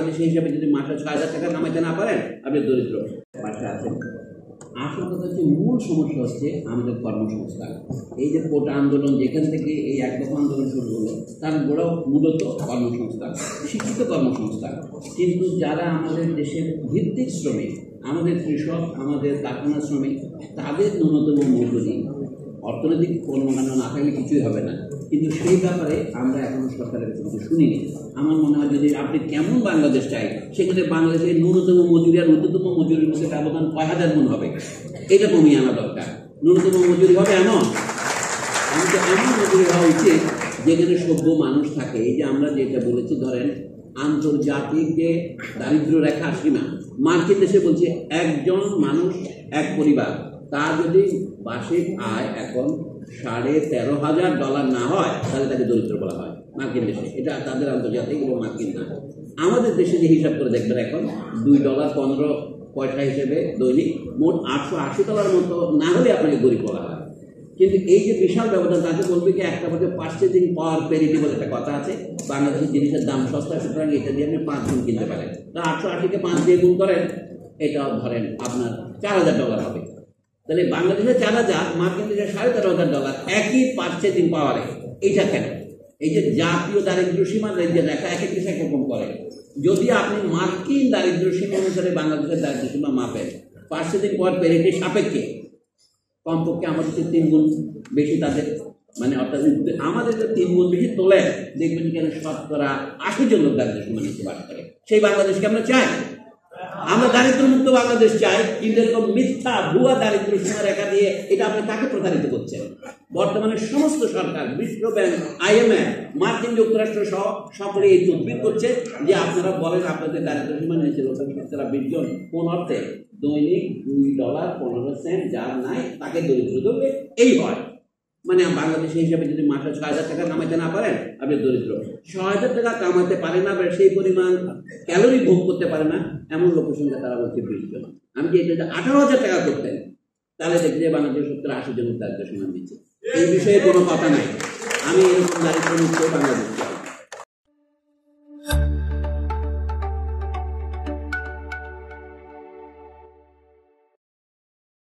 বাংলাদেশি হিসাবে যদি মাসে ৬,০০০ টাকা কামাইতে না পারেন আপনি দরিদ্র পাশে আছেন। আসল কথা হচ্ছে মূল সমস্যা হচ্ছে আমাদের কর্মসংস্থান। এই যে কোটা আন্দোলন যেখান থেকে এই এক দফা আন্দোলন শুরু হলো তার গোড়াও মূলত কর্মসংস্থান, শিক্ষিত কর্মসংস্থান। কিন্তু যারা আমাদের দেশের ভিত্তিক শ্রমিক, আমাদের কৃষক, আমাদের কারখানা শ্রমিক, তাদের ন্যূনতম মজুরি অর্থনৈতিক কর্মকাণ্ড না থাকলে কিছুই হবে না। কিন্তু সেই ব্যাপারে আমরা এখনো সরকারের কিছু শুনিনি। আমার মনে হয় যদি আপনি কেমন বাংলাদেশ চাই, সেখানে বাংলাদেশের ন্যূনতম মজুরি আর ঊর্ধ্বতম মজুরির মধ্যে ব্যবধান কয় হাজার গুণ হবে, এটা কমিয়ে আনা দরকার। ন্যূনতম মজুরি হবে এমন মজুরি হওয়া উচিত যেখানে সভ্য মানুষ থাকে। এই যে আমরা যেটা বলেছি, ধরেন আন্তর্জাতিক যে দারিদ্র রেখার সীমা, মার্কিন দেশে বলছে একজন মানুষ এক পরিবার, তার যদি বার্ষিক আয় এখন $13,500 না হয় তাহলে তাকে দরিদ্র বলা হয় মার্কিন দেশে। এটা তাদের আন্তর্জাতিক এবং মার্কিন না। আমাদের দেশে যে হিসাব করে দেখবেন এখন $2.15 হিসেবে দৈনিক মোট $880 মতো না হলে আপনাকে গরিব বলা হয়। কিন্তু এই যে বিশাল ব্যবধান, তাকে বলবে কি একটা বলতে পার্চেজিং পাওয়ার পেরিটি বলে একটা কথা আছে, বাংলাদেশের জিনিসের দাম সস্তা, সুতরাং এটা দিয়ে আপনি 5 গুণ কিনতে পারেন। তা 880-কে 5 দিয়ে গুণ করেন, এটা ধরেন আপনার $4,000 হবে। তাহলে বাংলাদেশের 4,000, মার্কিন দেশে $13,500, একই পার্চেজিং পাওয়ারে। এইটা কেন? এই যে জাতীয় দারিদ্র সীমা দেখা এক এক দেশে একরকম করে। যদি আপনি মার্কিন দারিদ্র সীমা অনুসারে বাংলাদেশের দারিদ্র সীমা মাপেন, পার্চেজিং পাওয়ার পেরিটির সাপেক্ষে কমপক্ষে আমাদের 3 গুণ বেশি তাদের, মানে অর্থাৎ আমাদের যে 3 গুণ বেশি তোলে, দেখবেন কেন 80% জন লোক দারিদ্র সীমা নিচে বাস করে। সেই বাংলাদেশকে আমরা চাই। আমরা দারিদ্র্যমুক্ত বাংলাদেশ চাই, কিন্তু এরকম মিথ্যা ভুয়া দারিদ্র সীমা রেখা দিয়ে এটা আপনি কাকে প্রতারিত করছেন? বর্তমানে সমস্ত সরকার, বিশ্ব ব্যাংক, IMF, মার্কিন যুক্তরাষ্ট্র সহ সকলে এই তদবির করছে যে আপনারা বলেন আপনাদের দারিদ্র সীমা নিচে লোক 20 জন, কোন অর্থে? দৈনিক $2.15 যার নাই তাকে দরিদ্র ধরবে, এই হয়। মানে বাংলাদেশি হিসাবে যদি মাসে ৬,০০০ টাকা কামাইতে না পারেন আপনি দরিদ্র। ৬,০০০ টাকা কামাইতে পারে না, সেই পরিমাণ ক্যালোরি ভোগ করতে পারে না, এমন লোকের সংখ্যা তারা বলছে 20 জন। আমি যে এটা 18,000 টাকা করতেন, তাহলে দেখি যে বাংলাদেশ 70-80 জন দারিদ্র সীমা দিচ্ছে। এই বিষয়ে কোনো কথা নাই। আমি এরকম দারিদ্র মুক্ত বাংলাদেশ